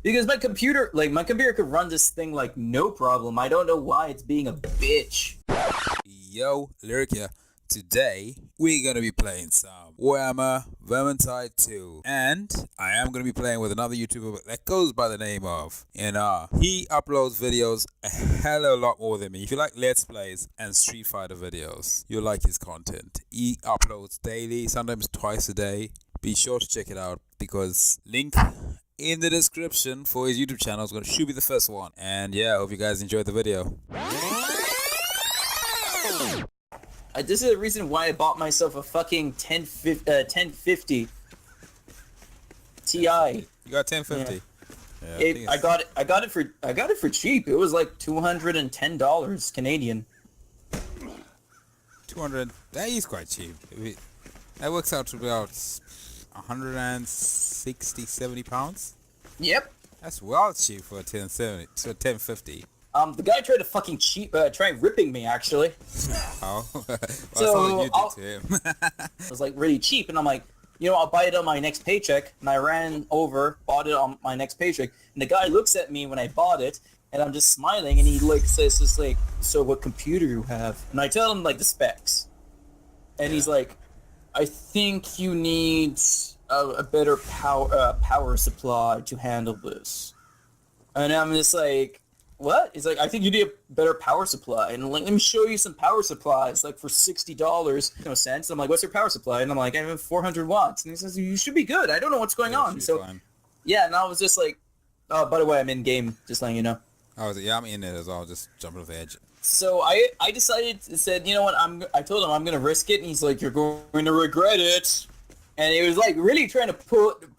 Because my computer could run this thing like no problem. I don't know why it's being a bitch. Yo, Leoric here. Today, we're going to be playing some Warhammer Verminitise 2. And I am going to be playing with another YouTuber that goes by the name of NR. He uploads videos a hell of a lot more than me. If you like Let's Plays and Street Fighter videos, you'll like his content. He uploads daily, sometimes twice a day. Be sure to check it out because link in the description for his YouTube channel should be the first one. And yeah, I hope you guys enjoyed the video. This is the reason why I bought myself a fucking 1050 Ti. You got 1050. Yeah. I got it for cheap. It was like $210 Canadian. 200. That is quite cheap. That works out to about 160-70 pounds. Yep. That's well cheap for a 1070. So 1050. The guy tried to fucking try ripping me actually. Oh. Well, so you did to him. It was like really cheap, and I'm like, I'll buy it on my next paycheck. And I ran over, bought it on my next paycheck, and the guy looks at me when I bought it, and I'm just smiling, and he like says, "Just like, so what computer you have?" And I tell him like the specs, and he's like, "I think you need a better power supply to handle this," and I'm just like, what? He's like, I think you need a better power supply. And like, let me show you some power supplies, like for $60, no sense. I'm like, what's your power supply? And I'm like, I have 400 watts. And he says, you should be good. I don't know what's going on. So, yeah, and I was just like, oh, by the way, I'm in game, just letting you know. Oh, yeah, I'm in it as well, just jumping off the edge. So I said, you know what, I told him I'm going to risk it. And he's like, you're going to regret it. And he was like really trying to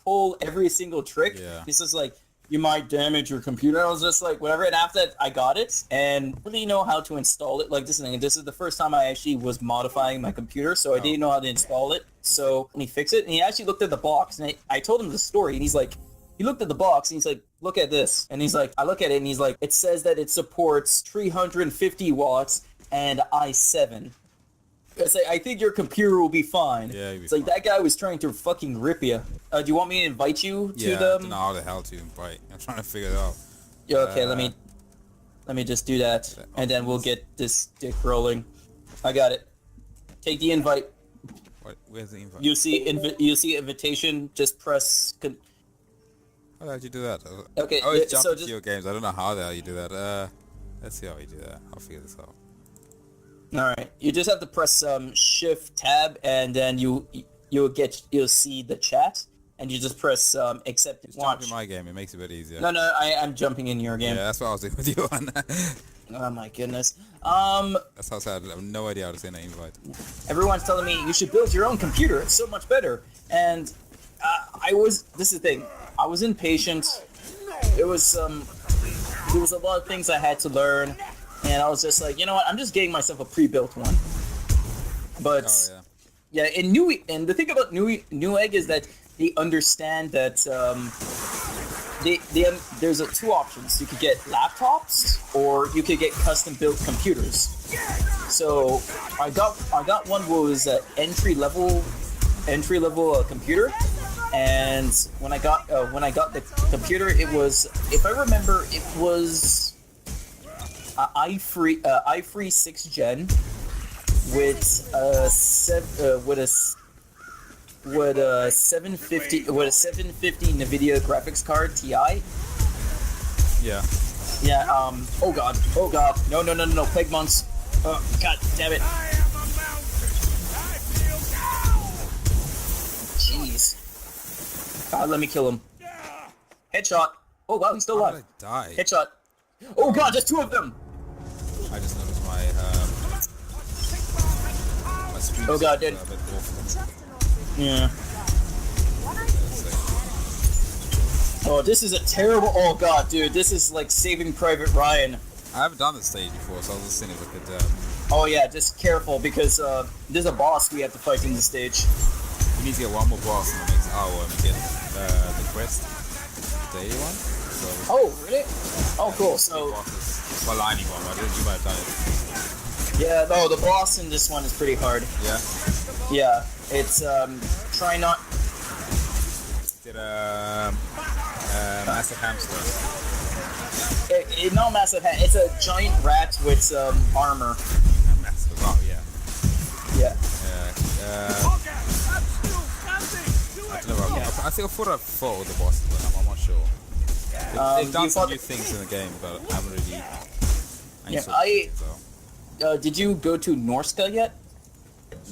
pull every single trick. Yeah. He's just like, you might damage your computer. I was just like, whatever. And after that, I got it and really know how to install it. Like this thing. This is the first time I actually was modifying my computer, so I didn't know how to install it. So he fixed it, and he actually looked at the box, and I told him the story, and he's like, he looked at the box, and he's like, look at this. And he's like, I look at it, and he's like, it says that it supports 350 watts and i7. It's like, I think your computer will be fine. Yeah, it's like that guy was trying to fucking rip you. Do you want me to invite you to the? them? I don't know how the hell to invite. I'm trying to figure it out. Yeah, okay, let me just do that, and then we'll get this dick rolling. I got it. Take the invite. What? Where's the invite? You see invitation. Just press. How the hell did you do that? Okay. I always jump so into your games. I don't know how the hell you do that. Let's see how you do that. I'll figure this out. All right. You just have to press Shift Tab, and then you'll see the chat, and you just press accept. Just jump in my game. It makes it a bit easier. No, I'm jumping in your game. Yeah, that's what I was doing with you on. Oh my goodness. That's how sad. I have no idea how to send an invite. Everyone's telling me you should build your own computer. It's so much better. And this is the thing. I was impatient. There was a lot of things I had to learn. And I was just like, you know what? I'm just getting myself a pre-built one. But and the thing about Newegg is that they understand that there's two options. You could get laptops or you could get custom-built computers. So I got one that was an entry level computer. And when I got the computer, it was, if I remember, it was i3 6th gen with a 750 Nvidia graphics card Ti. Yeah. Yeah. Oh god. No. Plague monks. Oh god damn it. Jeez. God, let me kill him. Headshot. Oh wow, he's still alive. How did I die? Headshot. Oh god, there's two of them. I just noticed my screen. Oh god, dude. Yeah. Oh, this is a terrible. Oh god, dude, this is like Saving Private Ryan. I haven't done this stage before, so I was just seeing if I could. Oh yeah, just careful because there's a boss we have to fight in this stage. We need to get one more boss in the next hour and get the quest day one. So oh really? Oh cool. So. Well, lining one, right? You might have done it. Yeah, no, the boss in this one is pretty hard. Yeah? Yeah, it's, try not... Did, Massive hamster. Not massive hat. It's a giant rat with armor. Massive. Oh yeah. Yeah. I don't know. I think I fought with the bosses, but I'm not sure. They've done some new things in the game, but I haven't really. Did you go to Norska yet?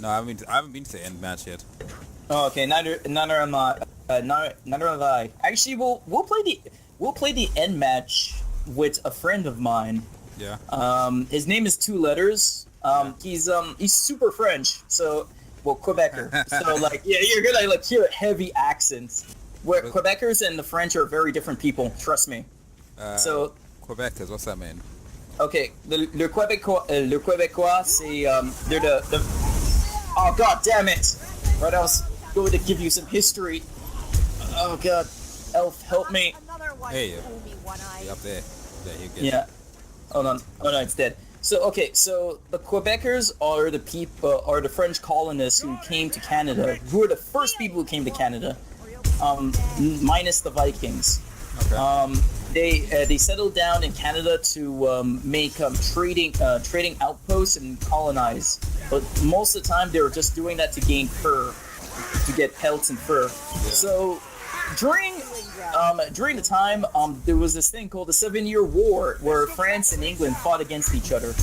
No, I haven't been to the end match yet. Oh, okay. Neither am I. Neither have I. Actually, we'll play the end match with a friend of mine. Yeah. His name is 2 letters. He's super French. So, Quebecer. So like, yeah, you're gonna like hear a heavy accent. Where Quebecers and the French are very different people. Trust me. So. Quebecers, what's that mean? Okay, le Québécois, c'est they're the. Oh god damn it! Right, I was going to give you some history. Oh god, Elf, help me. Hey, you're up there. There you go. Yeah. Hold on. Oh no, it's dead. So okay, so the Quebecers are the the French colonists who came to Canada. Who were the first people who came to Canada, minus the Vikings. Okay. They settled down in Canada to make trading outposts and colonize. But most of the time, they were just doing that to gain fur, to get pelts and fur. Yeah. So during the time, there was this thing called the 7-Year War, where France and England fought against each other,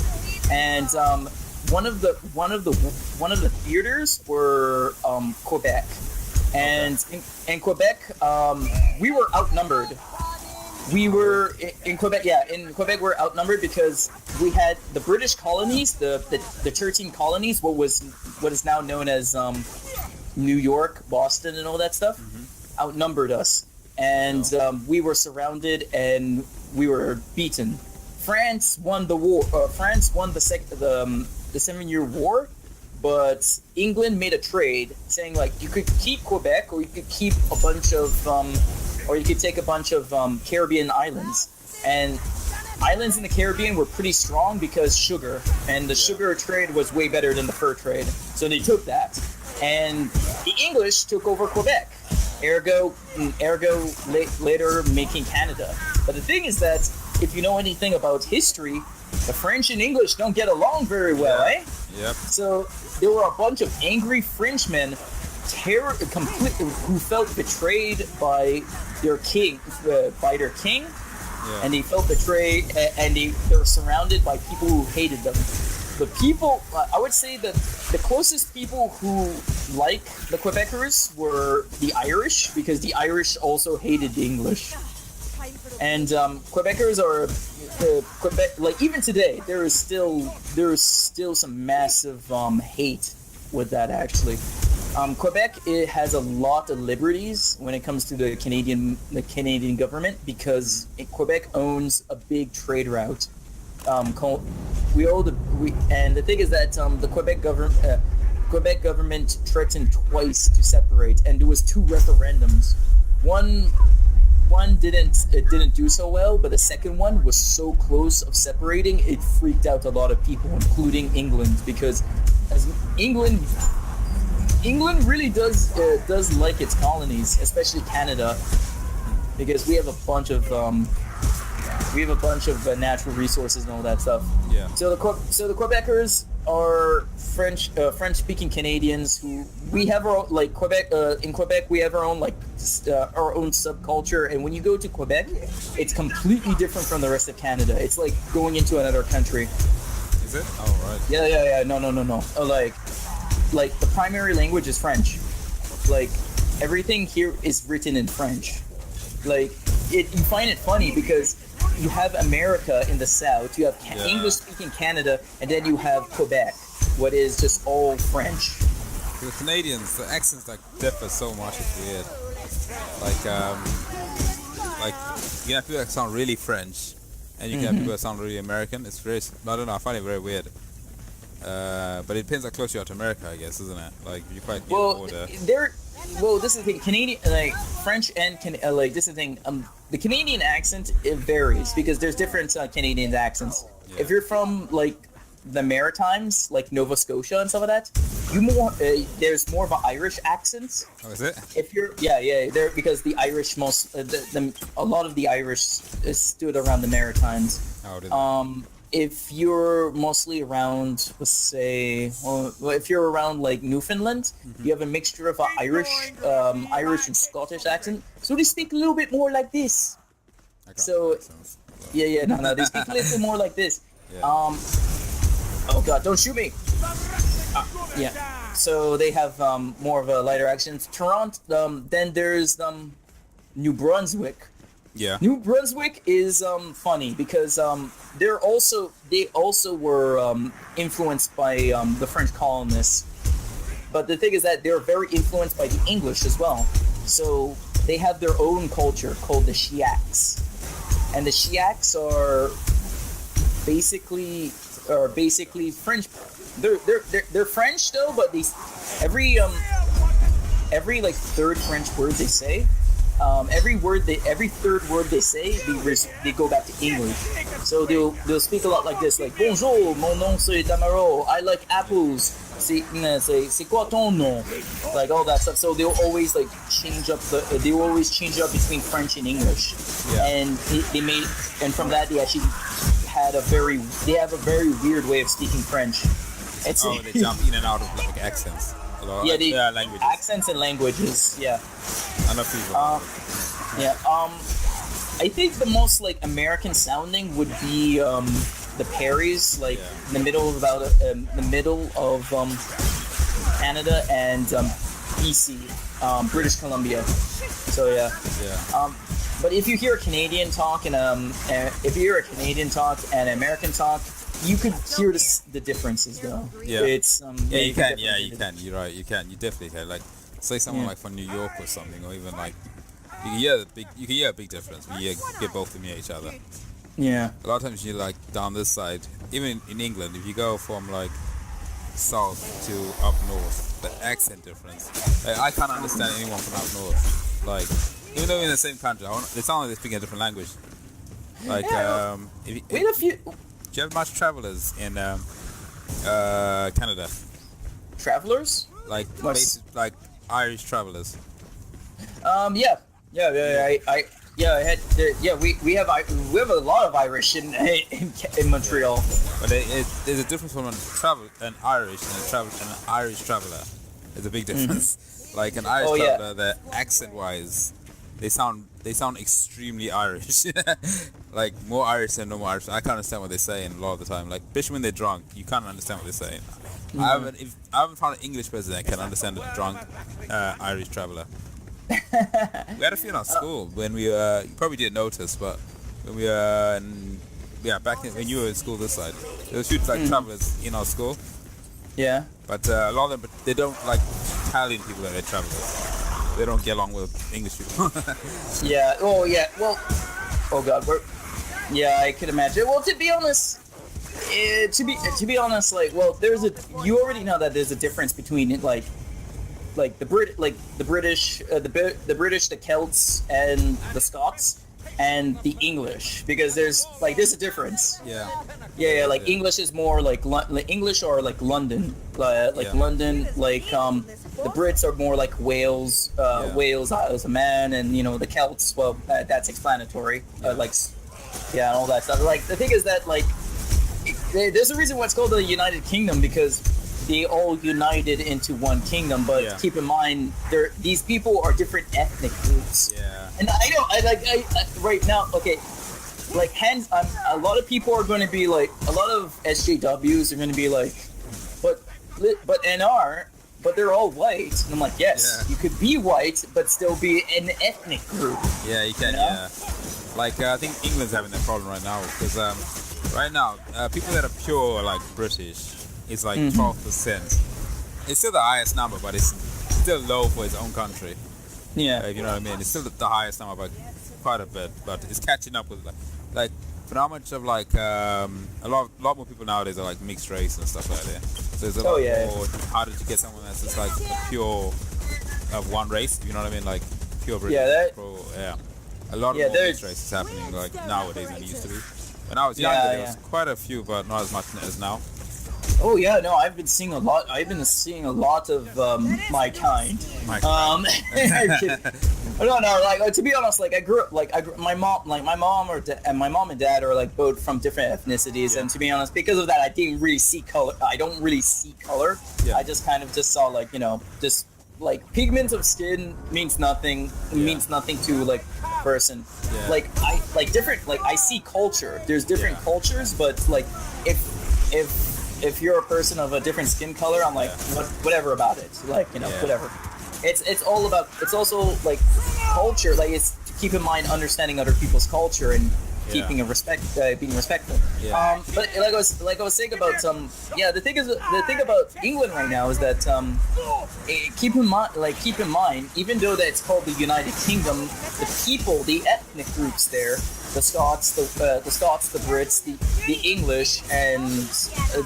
and one of the theaters were Quebec, and in Quebec, we were outnumbered. We were in Quebec. Yeah, in Quebec we're outnumbered because we had the British colonies, the 13 colonies, what is now known as New York, Boston, and all that stuff, outnumbered us, and we were surrounded and we were beaten. France won the war. France won the 7-Year War, but England made a trade saying like you could keep Quebec or you could keep a bunch of or you could take a bunch of Caribbean islands. And islands in the Caribbean were pretty strong because sugar, and the sugar trade was way better than the fur trade. So they took that. And the English took over Quebec, ergo later making Canada. But the thing is that if you know anything about history, the French and English don't get along very well, eh? Yep. So there were a bunch of angry Frenchmen who felt betrayed by their king, and they felt betrayed, and they were surrounded by people who hated them. The people, I would say that the closest people who like the Quebecers were the Irish, because the Irish also hated the English. And Quebecers are Quebec. Like even today, there is still some massive hate with that actually. Quebec, it has a lot of liberties when it comes to the Canadian government, because Quebec owns a big trade route. And the thing is that the Quebec government threatened twice to separate, and there was 2 referendums. One didn't do so well, but the second one was so close of separating, it freaked out a lot of people, including England, because as England really does like its colonies, especially Canada, because we have a bunch of natural resources and all that stuff. Yeah. So the Quebecers are French-speaking Canadians who we have our like Quebec. In Quebec, we have our own our own subculture, and when you go to Quebec, it's completely different from the rest of Canada. It's like going into another country. Is it? Oh right. Yeah. No. Like the primary language is French. Like everything here is written in French. Like you find it funny because you have America in the south, you have English-speaking Canada, and then you have Quebec, what is just all French. The Canadians, the accents like differ so much. It's weird. Like you have people that sound really French, and you can have people that sound really American. It's very, I don't know. I find it very weird. But it depends how close you are to America, I guess, isn't it? Like you quite near the border. This is the thing. Canadian, like French and this is the thing. The Canadian accent, it varies because there's different Canadian accents. Yeah. If you're from like the Maritimes, like Nova Scotia and stuff like that, there's more of an Irish accent. Oh, is it? If you're there because the Irish a lot of the Irish stood around the Maritimes. Oh, did they? If you're mostly around, let's say, if you're around like Newfoundland, you have a mixture of Irish and Scottish accent, so they speak a little bit more like this. So, no, they speak a little bit more like this. Yeah. Oh God, don't shoot me! Yeah. So they have more of a lighter accent. Toronto. Then there's New Brunswick. Yeah. New Brunswick is funny because they also were influenced by the French colonists, but the thing is that they're very influenced by the English as well. So they have their own culture called the Chiacs, and the Chiacs are basically French. They're French though, but every like third French word they say. Every third word they say, they go back to English. So they'll speak a lot like this, like bonjour, mon nom c'est Damaro, I like apples. C'est quoi ton nom? Like all that stuff. So they'll always like change up between French and English. Yeah. And and from that they actually have a very weird way of speaking French. They jump in and out of like accents. Languages. Accents and languages. Yeah. I know people. I think the most like American sounding would be the Perrys, like in the middle of Canada and BC, British Columbia. So yeah. But if you hear a Canadian talk and American talk, you could hear the differences though. Yeah. It's you can. Yeah, you can. You're right. You can. You definitely can. Like, say someone like from New York or something, or even like you can hear a big difference when you get both of them near each other. Yeah. A lot of times you like down this side, even in England, if you go from like south to up north, the accent difference. Like, I can't understand anyone from up north. Like, even though we're in the same country, they sound like they speak a different language. Like, do you have much travelers in Canada? Travelers? Like Irish travelers. We have a lot of Irish in Montreal. But there's a difference from an Irish and an Irish traveler. There's a big difference. Like an Irish traveler, the accent-wise, they sound extremely Irish. Like more Irish than normal Irish. I can't understand what they're saying a lot of the time. Like especially when they're drunk, you can't understand what they're saying. I haven't found an English person that can understand a drunk Irish traveler. We had a few in our school when we you probably didn't notice, but when we were back when you were in school this side, there was a few like travelers in our school. Yeah. But a lot of them, they don't like Italian people that they're travelers. They don't get along with English people. Yeah. Oh yeah. Well. Oh God. I can imagine. Well, to be honest, you already know that there's a difference between the British, the Celts, and the Scots, and the English, because there's a difference. Yeah. Like English is more like English or like London, London, the Brits are more like Wales, Wales, Isles of Man, and the Celts. Well, that's explanatory. And all that stuff. Like the thing is that there's a reason why it's called the United Kingdom, because they all united into one kingdom. But keep in mind, these people are different ethnic groups. Yeah. And right now, okay, a lot of people are going to be a lot of SJWs are going to be but NR. But they're all white, and I'm like, yes, you could be white, but still be an ethnic group. Yeah, you can. Yeah. I think England's having that problem right now because right now people that are pure British is 12%. It's still the highest number, but it's still low for its own country. Yeah. If you know what I mean. It's still the highest number by quite a bit, but it's catching up with but how much of a lot more people nowadays are mixed race and stuff like that. So it's a lot more harder to get someone that's just pure of one race. You know what I mean? Pure British. A lot of more mixed race is happening nowadays than it used to be. When I was younger, there was quite a few, but not as much as now. Oh yeah, no, I've been seeing a lot. I've been seeing a lot of my kind. My kind. No, like to be honest, like my mom and dad are like both from different ethnicities, and to be honest, because of that, I didn't really see color. I don't really see color. Yeah. I just kind of just saw like just like pigment of skin means nothing. Means nothing to like person. Yeah. Like I like different. Like I see culture. There's different cultures, but like if you're a person of a different skin color, I'm like whatever about it. Like whatever. It's all about. It's also like culture. Like it's to keep in mind understanding other people's culture and keeping a respect, being respectful. Yeah. But like I was saying about the thing about England right now is that keep in mind, even though that it's called the United Kingdom, the people, the ethnic groups there, the Scots, the Brits, the English, and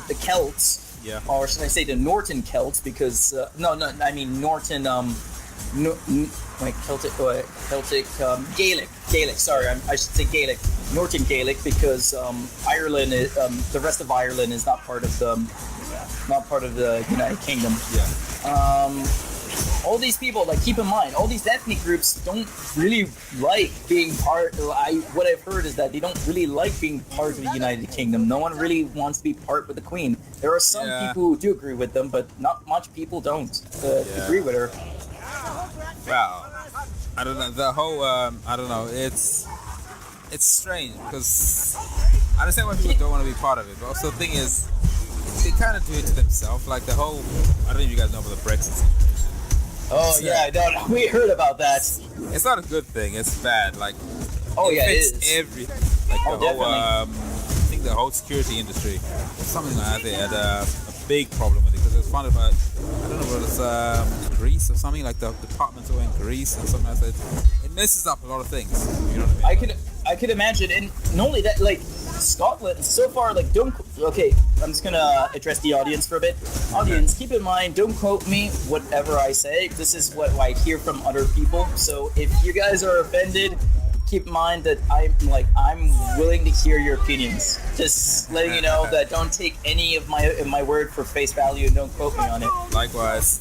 the Celts. Yeah. Or should I say the Norton Celts? Because I mean Norton. Celtic, Gaelic. Sorry, I should say Gaelic. Norton Gaelic, because Ireland, the rest of Ireland is not part of the United Kingdom. Yeah. All these people, like, keep in mind, all these ethnic groups don't really like being part. What I've heard is that they don't really like being part of the United Kingdom. No one really wants to be part with the Queen. There are some people who do agree with them, but not much people don't agree with her. Wow. I don't know. The whole, I don't know. It's strange because I understand why people don't want to be part of it, but also the thing is, they kind of do it to themselves. Like the whole, I don't know if you guys know about the Brexit situation. Oh yeah, I don't. We heard about that. It's not a good thing. It's bad. Like, it fits is. everything. Like the whole, definitely. I think the whole security industry, something like that. They had a big problem with it because it was funded by, I don't know whether it's Greece or something, like the departments over in Greece and something like that. It messes up a lot of things. You know what I mean? I could imagine, and not only that, like Scotland so far, like okay, I'm just gonna address the audience for a bit. Audience, keep in mind, don't quote me whatever I say. This is what I hear from other people. So if you guys are offended, keep in mind that I'm willing to hear your opinions. Just letting you know that don't take any of my word for face value and don't quote me on it. Likewise.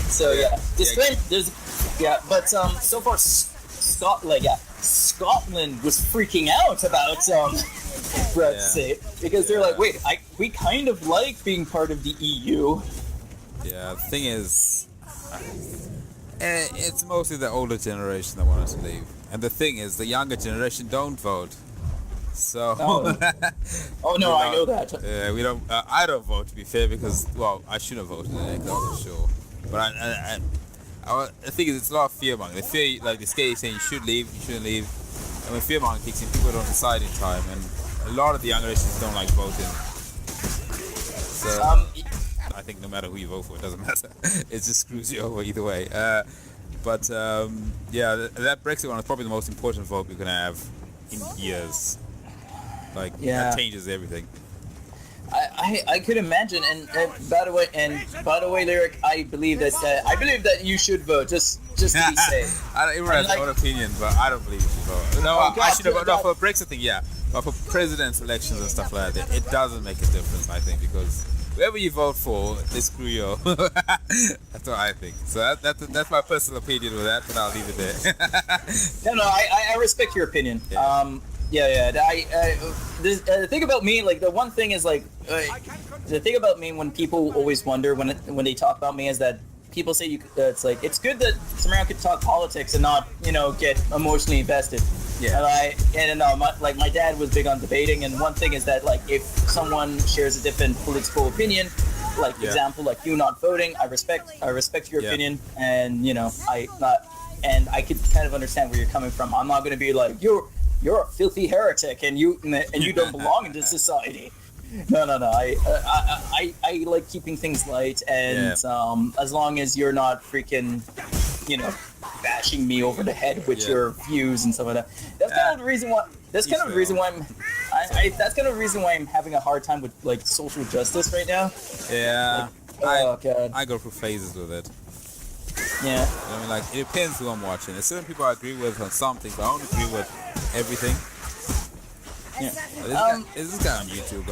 So disclaimer. But so far Scotland was freaking out about Brexit because they're like, wait, we kind of like being part of the EU. Yeah, the thing is, it's mostly the older generation that want us to leave, and the thing is, the younger generation don't vote. So. Oh no, I know that. Yeah, we don't. I don't vote, to be fair, because I shouldn't vote in the next, for sure. But the thing is, it's a lot of fear mongering. They fear, like, they scare you saying you should leave, you shouldn't leave, and when fear mongering kicks in, people don't decide in time, and a lot of the younger generations don't like voting. So. I think no matter who you vote for, it doesn't matter. It just screws you over either way. That Brexit one is probably the most important vote we're gonna have in years. Like, that changes everything. I could imagine, and by the way, Leoric, I believe that you should vote just to be safe. Everyone has their own opinion, but I don't believe you should vote. No, I should have voted for Brexit thing, but for president's elections and stuff like that, it doesn't make a difference, I think, because whoever you vote for, they screw you. That's what I think. So that's my personal opinion with that, but I'll leave it there. No, I respect your opinion. Yeah. The thing about me, like, the one thing is, like, the thing about me when people always wonder when they talk about me is that people say it's like, it's good that Samara could talk politics and not, get emotionally invested. Yeah. And my dad was big on debating, and one thing is that, like, if someone shares a different political opinion, like example, like you not voting, I respect your opinion, and I could kind of understand where you're coming from. I'm not going to be like, you're a filthy heretic and you don't belong in this society. No. I like keeping things light, and as long as you're not freaking, bashing me over the head with your views and stuff like that. That's kind of the reason why. That's kind of the reason why that's kind of the reason why I'm having a hard time with, like, social justice right now. Yeah. Like, I go through phases with it. Yeah. I mean, like, it depends who I'm watching. There's certain people I agree with on something, but I don't agree with everything. This guy on YouTube.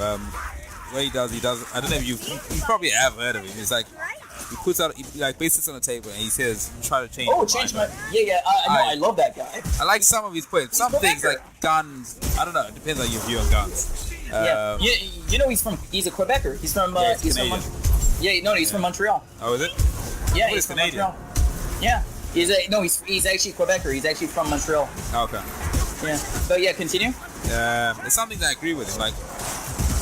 What he does, I don't know if you probably have heard of him. It's like he puts out, he like bases on the table and he says, try to change. Oh, change my. Yeah. I love that guy. I like some of his points. Some things like guns. I don't know. It depends on your view on guns. Yeah. You know he's a Quebecer. He's from. He's from. He's from Montreal. Oh, is it? Yeah, he's from Canadian. Montreal. Yeah. He's actually Quebecer. He's actually from Montreal. Okay. Yeah. So yeah, continue. It's something that I agree with him. Like,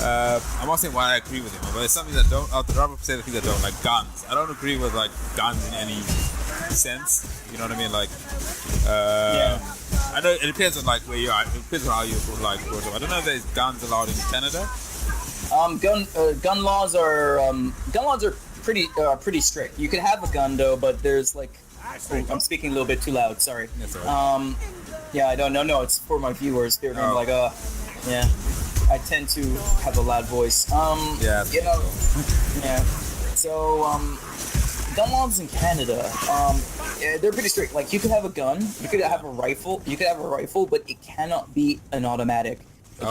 I'm not saying why I agree with him, but it's something that don't. I'd rather say the things that don't, like guns. I don't agree with like guns in any sense. You know what I mean? Like, I know it depends on like where you are. It depends on how you like. I don't know if there's guns allowed in Canada. Gun laws are pretty strict. You can have a gun though, but there's like. Oh, I'm speaking a little bit too loud. Sorry. That's all right. Yeah, I don't know. No, it's for my viewers. They're gonna be like, yeah. I tend to have a loud voice. Yeah. You know. Yeah. So, gun laws in Canada, they're pretty strict. Like, you could have a gun, you could have a rifle, but it cannot be an automatic. It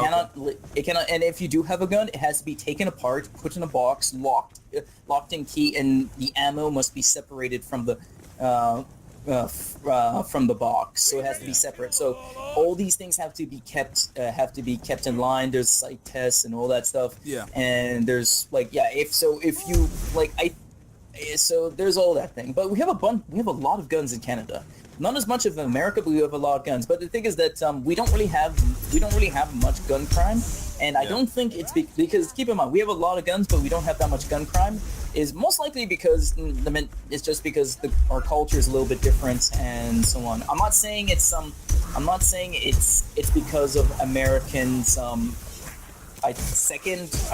cannot, and if you do have a gun, it has to be taken apart, put in a box, locked in key, and the ammo must be separated from the box, so it has to be separate. So all these things have to be kept in line. There's sight tests and all that stuff. Yeah. And there's like so there's all that thing. But we have a lot of guns in Canada. Not as much of America, but we have a lot of guns. But the thing is that we don't really have much gun crime, and I don't think it's because keep in mind we have a lot of guns, but we don't have that much gun crime. Is most likely because it's just because our culture is a little bit different and so on. I'm not saying it's because of Americans. I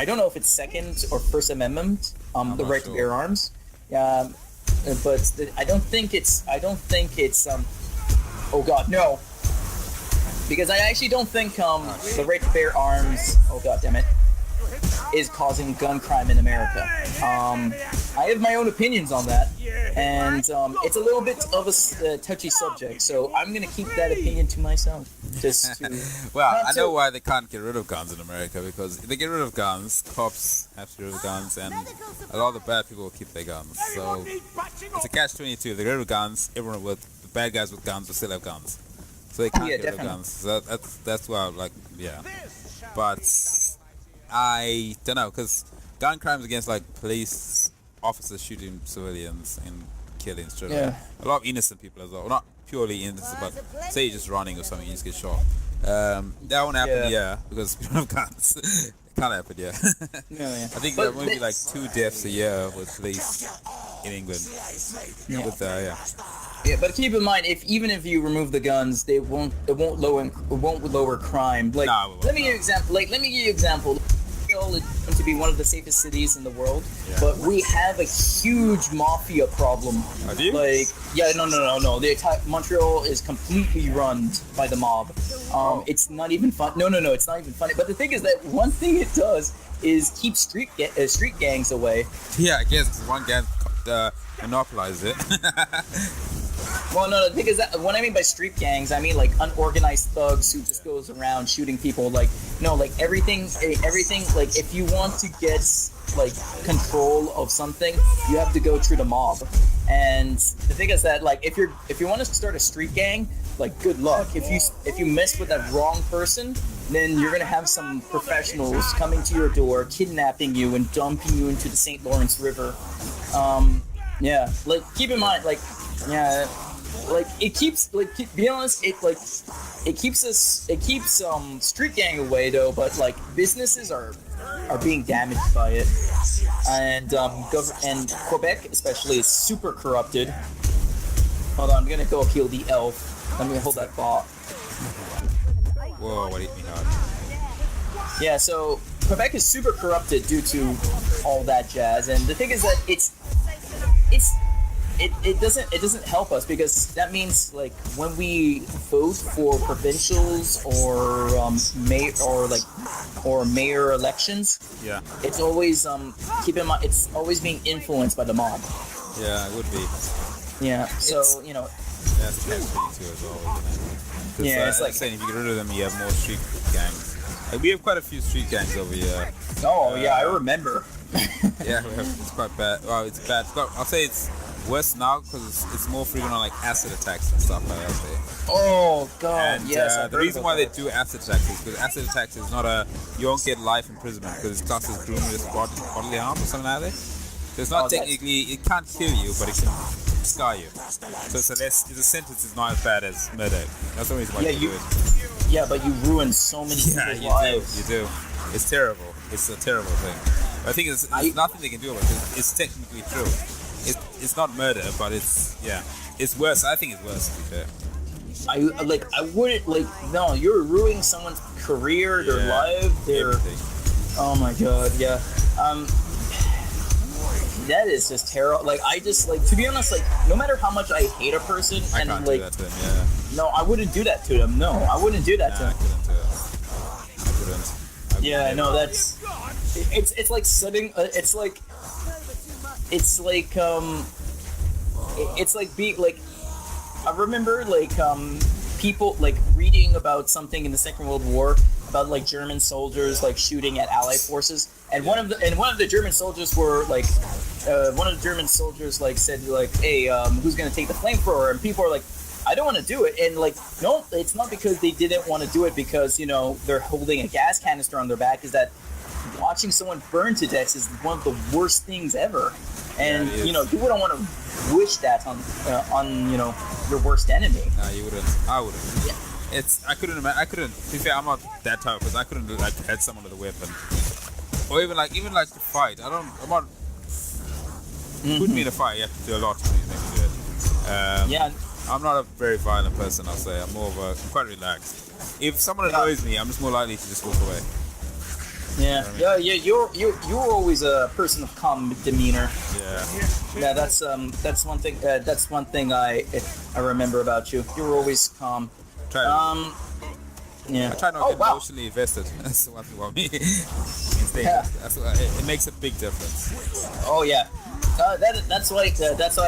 don't know if it's Second or First Amendment. The right to bear arms. But I don't think it's. Oh God, no. Because I actually don't think the right to bear arms. Oh God, damn it. Is causing gun crime in America. I have my own opinions on that, and it's a little bit of a touchy subject, so I'm gonna keep that opinion to myself. Well, I know why they can't get rid of guns in America, because if they get rid of guns, cops have to get rid of guns, and a lot of the bad people will keep their guns. So it's a catch-22. If they get rid of guns, everyone the bad guys with guns will still have guns. So they can't get rid of guns. So that's why, but I don't know, because gun crimes against like police officers shooting civilians and killing straight away. A lot of innocent people as well. Not purely innocent, but say you're just running or something, you just get shot. That won't happen, because we don't have guns. It can't happen, I think there might be like 2 deaths a year with police in England. Yeah, but keep in mind, even if you remove the guns, it won't lower crime. Like, let me give you an example. Montreal is going to be one of the safest cities in the world, but we have a huge mafia problem. Do you? No. Montreal is completely run by the mob. It's not even fun. No, it's not even funny. But the thing is that one thing it does is keep street gangs away. Yeah, I guess one gang monopolizes it. Well, no, the thing is that what I mean by street gangs, I mean like unorganized thugs who just goes around shooting people. Like, everything. Like, if you want to get like control of something, you have to go through the mob. And the thing is that like if you want to start a street gang, like good luck. If you mess with that wrong person, then you're gonna have some professionals coming to your door, kidnapping you and dumping you into the St. Lawrence River. Like keep in mind, it keeps street gang away though, but like businesses are being damaged by it, and Quebec especially is super corrupted. Hold on, I'm gonna go heal the elf. Let me hold that thought. Whoa, what hit me hard? Yeah, so Quebec is super corrupted due to all that jazz, and the thing is that it doesn't help us, because that means like when we vote for provincials or mayor elections, it's always keep in mind it's always being influenced by the mob. Yeah, it would be. Yeah, so That's catch-22 as well, isn't it? Yeah, it's like saying if you get rid of them, you have more street gangs. Like, we have quite a few street gangs over here. oh yeah, I remember. Yeah, it's quite bad. Well, it's bad. I'll say it's worse now because it's more frequent on like acid attacks and stuff like that. Oh god, And yes. I've the heard reason about why that. they do acid attacks is because acid attacks is not you won't get life imprisonment because it's classed as grievous bodily harm or something like that. So it's not technically, it can't kill you, but it can scar you. So the sentence is not as bad as murder. That's the reason why you do it. Yeah, but you ruin so many people's lives. You do. It's terrible. It's a terrible thing. But I think there's nothing they can do about it. It's technically true. It's not murder, but it's worse. I think it's worse, to be fair. I wouldn't no, you're ruining someone's career, their life, everything. Oh my god, yeah. That is just terrible. Like, I just, like, to be honest, like, no matter how much I hate a person, I and can't like, do that to them, yeah. no, I wouldn't do that to them. No, I wouldn't do that to I them. couldn't do it. I couldn't. Yeah, no, that's, it's like setting, it's like being, like, I remember, like, people, like, reading about something in the Second World War, about, like, German soldiers, like, shooting at Allied forces, and one of the German soldiers were, like, said, like, hey, who's gonna take the flamethrower? And people are like, I don't want to do it. And, like, no, it's not because they didn't want to do it because, you know, they're holding a gas canister on their back. Is that watching someone burn to death is one of the worst things ever. And, you know, you wouldn't want to wish that on you know, your worst enemy. No, you wouldn't. I wouldn't. Yeah. I couldn't imagine. I couldn't. To be fair, I'm not that type because I couldn't like hurt someone with a weapon, or even like to fight. I'm not. Put me in a fight. You have to do a lot to make me do it. Yeah. I'm not a very violent person. I'll say I'm I'm quite relaxed. If someone annoys me, I'm just more likely to just walk away. Yeah. Yeah. You're always a person of calm demeanor. Yeah. Yeah. That's one thing. That's one thing I remember about you. You were always calm. Yeah. I try not to get emotionally invested. That's the one thing about me. That's why it makes a big difference. Oh yeah. That's why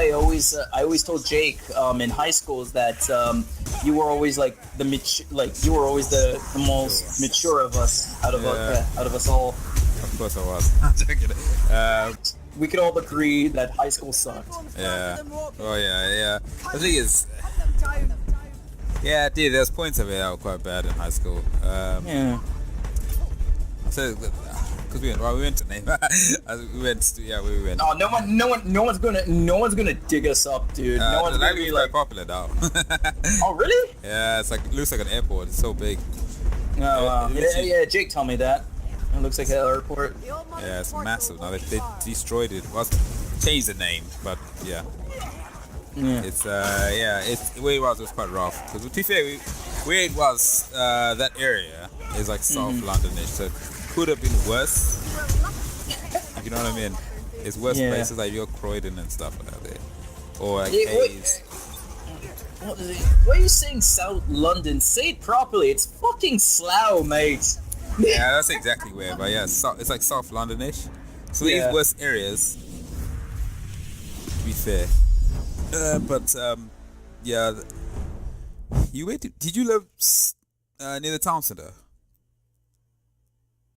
I always told Jake in high school is that you were always like you were always the most mature of us out of us all. Of course I was. I'm joking. We could all agree that high school sucked. Yeah. Oh yeah. The thing is, yeah, dude, there's points of it that were quite bad in high school. Yeah. So, because we went to name. we went. Oh, no one's gonna dig us up, dude. No one's gonna be like popular now. Oh, really? Yeah, it looks like an airport. It's so big. Oh, wow. Yeah, Jake told me that. It looks like an airport. Yeah, it's massive now. They destroyed it. Well, changed the name, but yeah. Yeah. It's the way it was quite rough. Because to be fair, where it was, that area is like South Londonish, so it could have been worse. If you know what I mean? It's worse places like your Croydon and stuff like that. Or like Hayes. Why are you saying South London? Say it properly. It's fucking Slough, mate. Yeah, that's exactly where. But yeah, it's like South Londonish. So these worst areas. To be fair. Yeah. Did you live near the town centre?